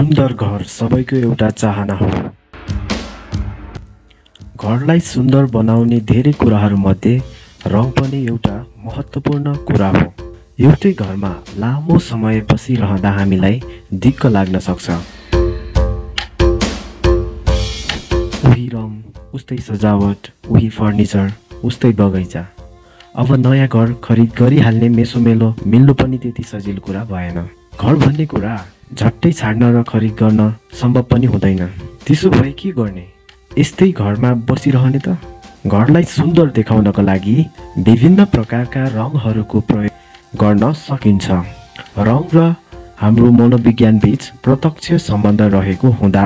सुन्दर घर सबैको एउटा चाहना हो। घरलाई सुन्दर बनाउने धेरै कुराहरूमध्ये रङ पनि एउटा महत्त्वपूर्ण कुरा हो। एउटै घरमा लामो समय बसिरहँदा हामीलाई दिक्क लाग्न सक्छ। उही रङ, उस्तै सजावट, उही फर्निचर, उस्तै बगैँचा। अब नयाँ घर खरिद गरिहाल्ने मेसोमेलो मिल्नु पनि त्यति सजिलो कुरा भएन। घर भन्ने कुरा झट्टै छाड्न र खरिद गर्न सम्भव पनि हुँदैन। त्यसो भए के गर्ने? यस्तै घरमा बसिरहने त? घरलाई सुन्दर देखाउनको लागि विभिन्न प्रकारका रङहरूको प्रयोग गर्न सकिन्छ। रङ र हाम्रो मनोविज्ञान बीच प्रत्यक्ष सम्बन्ध रहेको हुँदा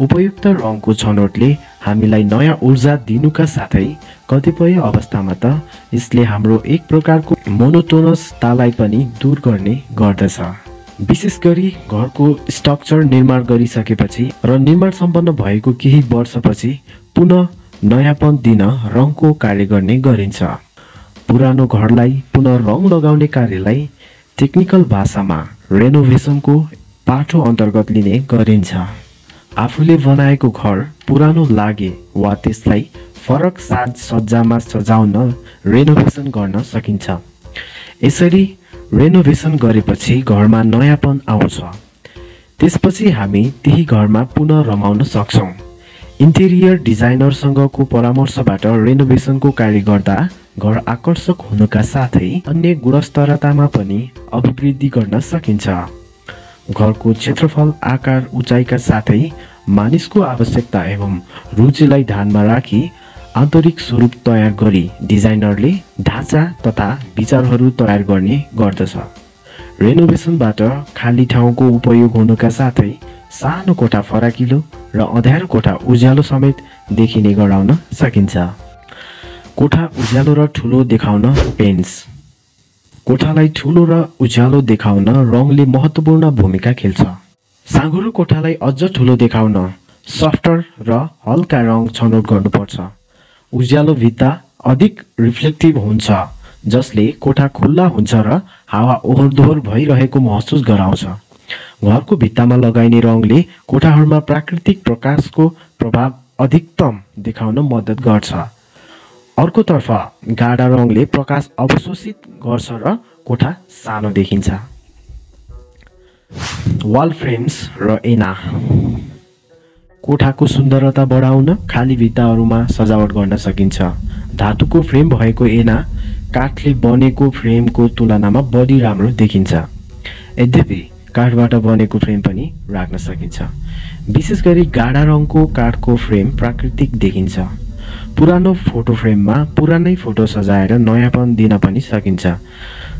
उपयुक्त रङको छनौटले हामीलाई नयाँ ऊर्जा दिनुका साथै कतिपय अवस्थामा त यसले हाम्रो एक प्रकारको मोनोटोनसतालाई पनि दूर गर्ने गर्दछ। विशेष गरी घरको स्ट्रक्चर निर्माण गरिसकेपछि र निर्माण सम्पन्न भएको केही वर्षपछि पुनः नयाँपन दिन रङको कार्य गर्ने गरिन्छ। पुरानो घरलाई पुनः रङ लगाउने कार्यलाई टेक्निकल भाषामा रेनोभेसनको पाठो अन्तर्गत लिने गरिन्छ। आफूले बनाएको घर पुरानो लागे वा त्यसलाई फरक साजसज्जामा सजाउन रेनोभेसन गर्न सकिन्छ। यसरी रेनोभेसन गरेपछि घरमा नयाँपन आउँछ। त्यसपछि हामी त्यही घरमा पुनः रमाउन सक्छौँ। इन्टेरियर डिजाइनरसँगको परामर्शबाट रेनोभेसनको कार्य गर्दा घर आकर्षक हुनुका साथै अन्य गुणस्तरतामा पनि अभिवृद्धि गर्न सकिन्छ। घरको क्षेत्रफल, आकार, उचाइका साथै मानिसको आवश्यकता एवं रुचिलाई ध्यानमा राखी आन्तरिक स्वरूप तयार गरी डिजाइनरले ढाँचा तथा विचारहरू तयार गर्ने गर्दछ। रेनोभेसनबाट खाली ठाउँको उपयोग हुनुका साथै सानो कोठा फराकिलो र अँध्यारो कोठा उज्यालो समेत देखिने गराउन सकिन्छ। कोठा उज्यालो र ठुलो देखाउन पेन्ट्स। कोठालाई ठुलो र उज्यालो देखाउन रङले महत्त्वपूर्ण भूमिका खेल्छ। साँघुरो कोठालाई अझ ठुलो देखाउन सफ्टर र हल्का रङ छनौट गर्नुपर्छ। उज्यालो भित्ता अधिक रिफ्लेक्टिभ हुन्छ, जसले कोठा खुल्ला हुन्छ र हावा ओहोरदोहोर भइरहेको महसुस गराउँछ। घरको भित्तामा लगाइने रङले कोठाहरूमा प्राकृतिक प्रकाशको प्रभाव अधिकतम देखाउन मद्दत गर्छ। अर्कोतर्फ गाढा रङले प्रकाश अवशोषित गर्छ र कोठा सानो देखिन्छ। वाल फ्रेम्स र ऐना। कोठाको सुन्दरता बढाउन खाली भित्ताहरूमा सजावट गर्न सकिन्छ। धातुको फ्रेम भएको ऐना काठले बनेको फ्रेमको तुलनामा बढी राम्रो देखिन्छ। यद्यपि काठबाट बनेको फ्रेम पनि राख्न सकिन्छ। विशेष गरी गाढा रङको काठको फ्रेम प्राकृतिक देखिन्छ। पुरानो फोटो फ्रेममा पुरानै फोटो सजाएर नयाँपन दिन पनि सकिन्छ,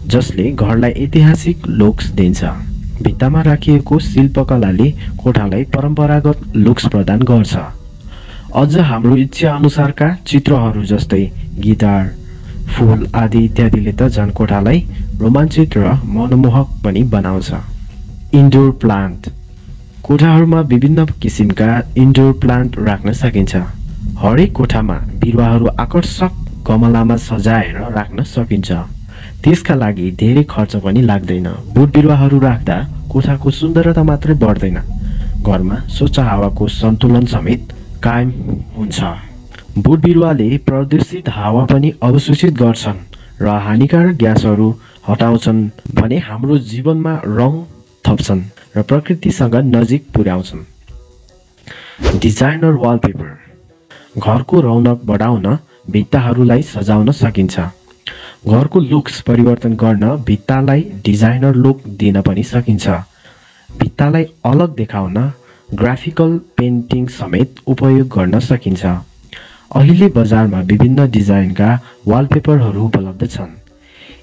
जसले घरलाई ऐतिहासिक लुक्स दिन्छ। भित्तामा राखिएको शिल्पकलाले कोठालाई परम्परागत लुक्स प्रदान गर्छ। अझ हाम्रो इच्छा अनुसारका चित्रहरू जस्तै गिटार, फुल आदि इत्यादिले त झन् कोठालाई रोमाञ्चित र मनमोहक पनि बनाउँछ। Indoor plant. कोठाहरूमा विभिन्न किसिमका इन्डोर प्लान्ट राख्न सकिन्छ। हरेक कोठामा बिरुवाहरू आकर्षक गमलामा सजाएर राख्न सकिन्छ। त्यसका लागि धेरै खर्च पनि लाग्दैन। बोट बिरुवाहरू राख्दा कोठाको सुन्दरता मात्रै बढ्दैन, घरमा स्वच्छ हावाको सन्तुलन समेत कायम हुन्छ। बोट बिरुवाले प्रदूषित हावा पनि अवशोषित गर्छन् र हानिकारक ग्यासहरू हटाउँछन् भने हाम्रो जीवनमा रङ थप्छन् र प्रकृतिसँग नजिक पुर्याउँछन्। Designer wallpaper. घरको रौनक बढाउन भित्ताहरूलाई सजाउन सकिन्छ। घरको लुक्स परिवर्तन गर्न भित्तालाई डिजाइनर लुक दिन पनि सकिन्छ। भित्तालाई अलग देखाउन ग्राफिकल पेन्टिङ समेत उपयोग गर्न सकिन्छ। अहिले बजारमा विभिन्न डिजाइनका वालपेपरहरू उपलब्ध छन्।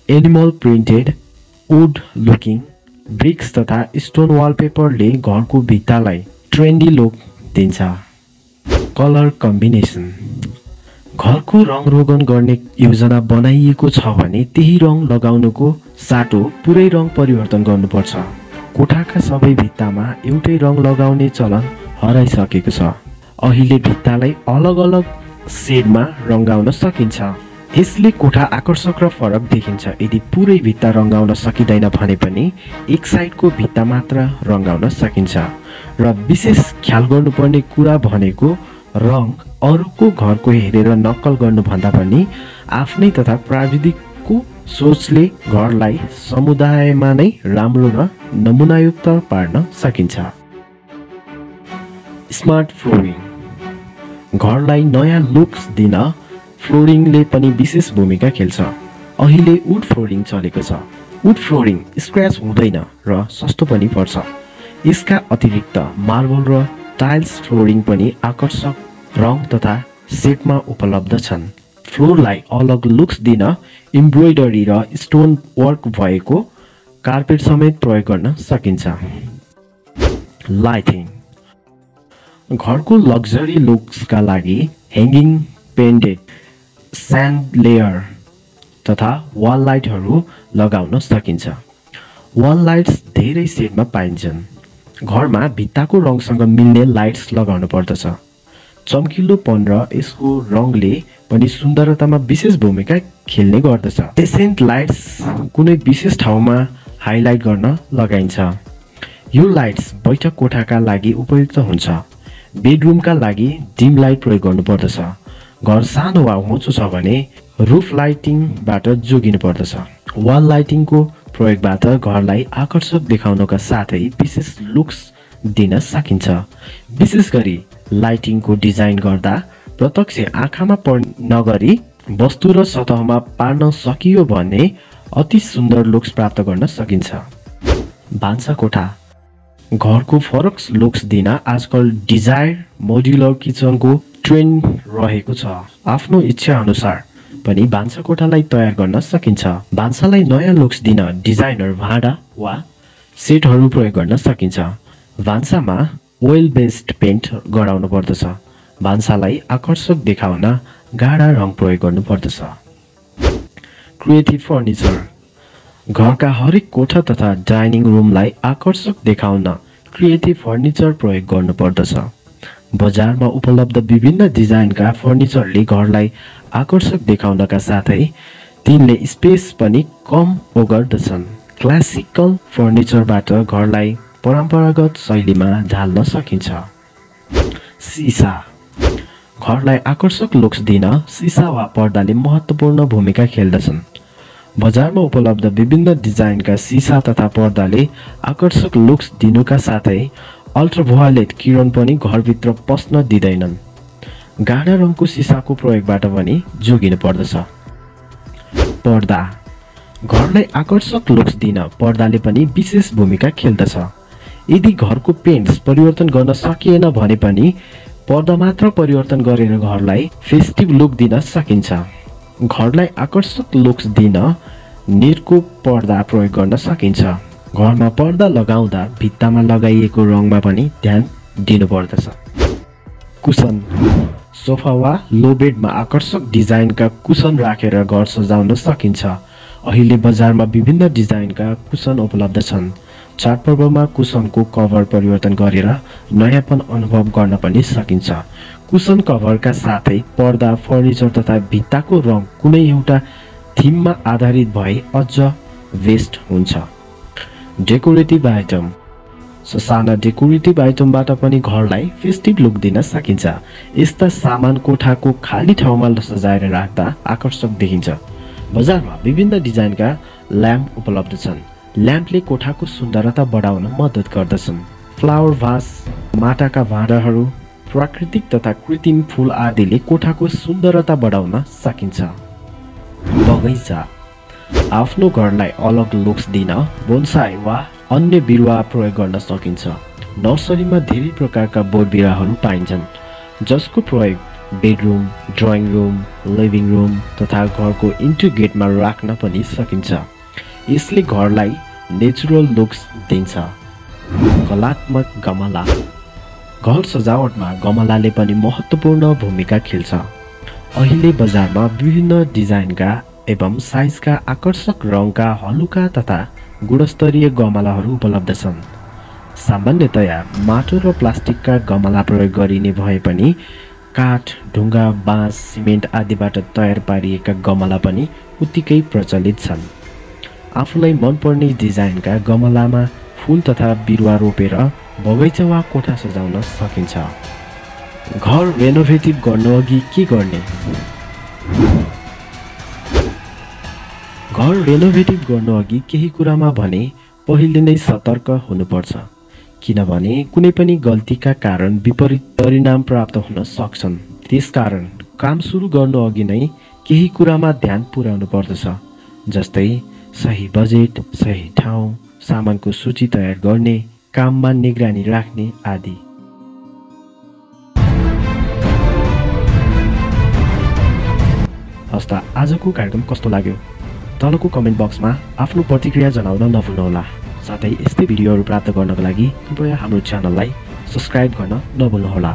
Animal printed, wood looking, bricks तथा स्टोन वालपेपरले घरको भित्तालाई ट्रेन्डी लुक दिन्छ। Colour combination. घरको रङ रोगन गर्ने योजना बनाइएको छ भने त्यही रङ लगाउनुको साटो पुरै रङ परिवर्तन गर्नुपर्छ। कोठाका सबै भित्तामा एउटै रङ लगाउने चलन हराइसकेको छ। अहिले भित्तालाई अलग अलग सेडमा रङ्गाउन सकिन्छ। यसले कोठा आकर्षक र फरक देखिन्छ। यदि पुरै भित्ता रंगाउन सकिँदैन भने पनि एक साइडको भित्ता मात्र रंगाउन सकिन्छ। र विशेष ख्याल गर्नुपर्ने कुरा भनेको रङ अरूको घरको हेरेर नक्कल गर्नुभन्दा पनि आफ्नै तथा प्राविधिकको सोचले घरलाई समुदायमा नै राम्रो र नमुनायुक्त पार्न सकिन्छ। स्मार्ट फ्लोरिङ घरलाई नयाँ लुक्स दिन फ्लोरिङले पनि विशेष भूमिका खेल्छ। अहिले वुड फ्लोरिङ चलेको छ। वुड फ्लोरिङ स्क्रैच हुँदैन र सस्तो पनि पर्छ। यसका अतिरिक्त मार्बल र टाइल्स फ्लोरिङ पनि आकर्षक रङ तथा सेटमा उपलब्ध छन्। फ्लोरलाई अलग लुक्स दिन एम्ब्रोइडरी र स्टोन वर्क भएको कार्पेट समेत प्रयोग गर्न सकिन्छ। लाइटिङ घरको लग्जरी लुक्सका लागि ह्याङ्गिङ पेन्डेड स्यान्डलेयर तथा वाल लाइटहरू लगाउन सकिन्छ। वाल लाइट्स धेरै सेटमा पाइन्छन्। घरमा भित्ताको रङसँग मिल्ने लाइट्स लगाउनु पर्दछ। चम्किलोपन र यसको रङले पनि सुन्दरतामा विशेष भूमिका खेल्ने गर्दछ। एसेन्ट लाइट्स कुनै विशेष ठाउँमा हाइलाइट गर्न लगाइन्छ। यो लाइट्स बैठक कोठाका लागि उपयुक्त हुन्छ। बेडरुमका लागि डिम लाइट प्रयोग गर्नुपर्दछ। घर सानो वा होचो छ भने रुफ लाइटिङबाट जोगिनु पर्दछ। वाल लाइटिङको प्रयोगबाट घरलाई आकर्षक देखाउनका साथै विशेष लुक्स दिन सकिन्छ। विशेष गरी लाइटिङको डिजाइन गर्दा प्रत्यक्ष आँखामा पर्ने नगरी वस्तु र सतहमा पार्न सकियो भने अति सुन्दर लुक्स प्राप्त गर्न सकिन्छ। भान्साकोठा घरको फरक लुक्स दिन आजकल डिजायर मोड्युलर किचनको ट्रेन्ड रहेको छ। आफ्नो इच्छा अनुसार पनि भान्साकोठालाई तयार गर्न सकिन्छ। भान्सालाई नयाँ लुक्स दिन डिजाइनर भाँडा वा सेटहरू प्रयोग गर्न सकिन्छ। भान्सामा ओइल बेस्ड पेन्ट गराउनु पर्दछ। भान्सालाई आकर्षक देखाउन गाढा रङ प्रयोग गर्नुपर्दछ। क्रिएटिभ फर्निचर घरका हरेक कोठा तथा डाइनिङ रुमलाई आकर्षक देखाउन क्रिएटिभ फर्निचर प्रयोग गर्नुपर्दछ। बजारमा उपलब्ध विभिन्न डिजाइनका फर्निचरले घरलाई आकर्षक देखाउनका साथै तिनले स्पेस पनि कम ओगर्दछन्। क्लासिकल फर्निचरबाट घरलाई परम्परागत शैलीमा ढाल्न सकिन्छ। सिसा घरलाई आकर्षक लुक्स दिन सिसा वा पर्दाले महत्त्वपूर्ण भूमिका खेल्दछन्। बजारमा उपलब्ध विभिन्न डिजाइनका सिसा तथा पर्दाले आकर्षक लुक्स दिनुका साथै अल्ट्राभायोलेट किरण पनि घरभित्र पस्न दिँदैनन्। गाढा रङको सिसाको प्रयोगबाट पनि जोगिनु पर्दछ। पर्दा घरलाई आकर्षक लुक्स दिन पर्दाले पनि विशेष भूमिका खेल्दछ। यदि घरको पेन्ट्स परिवर्तन गर्न सकिएन भने पनि पर्दा मात्र परिवर्तन गरेर घरलाई फेस्टिभ लुक दिन सकिन्छ। घरलाई आकर्षक लुक्स दिन नेटको पर्दा प्रयोग गर्न सकिन्छ। घरमा पर्दा लगाउँदा भित्तामा लगाइएको रङमा पनि ध्यान दिनुपर्दछ। कुसन सोफा वा लो बेडमा आकर्षक डिजाइनका कुसन राखेर घर सजाउन सकिन्छ। अहिले बजारमा विभिन्न डिजाइनका कुसन उपलब्ध छन्। चाडपर्वमा कुसनको कभर परिवर्तन गरेर नयाँपन अनुभव गर्न पनि सकिन्छ। कुसन कभरका साथै पर्दा फर्निचर तथा भित्ताको रङ कुनै एउटा थिममा आधारित भए अझ बेस्ट हुन्छ। डेकोरेटिभ आइटम ससाना डेकोरेटिभ आइटमबाट पनि घरलाई फेस्टिभ लुक दिन सकिन्छ। यस्ता सामान कोठाको खाली ठाउँमा सजाएर राख्दा आकर्षक देखिन्छ। बजारमा विभिन्न डिजाइनका ल्याम्प उपलब्ध छन्। ल्याम्पले कोठाको सुन्दरता बढाउन मद्दत गर्दछन्। फ्लावर भास माटाका भाँडाहरू प्राकृतिक तथा कृत्रिम फूल आदिले कोठाको सुन्दरता बढाउन सकिन्छ। बगैँचा आफ्नो घरलाई अलग लुक्स दिन बोन्साई वा अन्य बिरुवा प्रयोग गर्न सकिन्छ। नर्सरीमा धेरै प्रकारका बोट बिरुवाहरू पाइन्छन् जसको प्रयोग bedroom, drying room, living room तथा घरको इन्ट्री गेटमा राख्न पनि सकिन्छ। यसले घरलाई नेचुरल लुक्स दिन्छ। कलात्मक गमला घर सजावटमा गमलाले पनि महत्त्वपूर्ण भूमिका खेल्छ। अहिले बजारमा विभिन्न डिजाइनका एवं साइजका आकर्षक रङका हलुका तथा गुणस्तरीय गमलाहरू उपलब्ध छन्। सामान्यतया माटो र प्लास्टिकका गमला प्रयोग गरिने भए पनि काठ, ढुङ्गा, बाँस, सिमेन्ट आदिबाट तयार पारिएका गमला पनि उत्तिकै प्रचलित छन्। आफूलाई मनपर्ने डिजाइनका गमलामा फूल तथा बिरुवा रोपेर बगैँचा वा कोठा सजाउन सकिन्छ। घर रेनोभेटिभ गर्नुअघि के गर्ने? घर रेनोभेटिभ गर्नुअघि केही कुरामा भने पहिले नै सतर्क हुनुपर्छ, किनभने कुनै पनि गल्तीका कारण विपरीत परिणाम प्राप्त हुन सक्छन्। त्यसकारण काम सुरु गर्नुअघि नै केही कुरामा ध्यान पुर्याउनु पर्दछ, जस्तै सही बजेट, सही ठाउँ, सामानको सूची तयार गर्ने, काममा निगरानी राख्ने आदि। हस्ता आजको कार्यक्रम कस्तो लाग्यो? तलको कमेन्ट बक्समा आफ्नो प्रतिक्रिया जनाउन नभुल्नुहोला। साथै यस्तै भिडियोहरू प्राप्त गर्नका लागि कृपया हाम्रो च्यानललाई सब्स्क्राइब गर्न नभुल्नुहोला।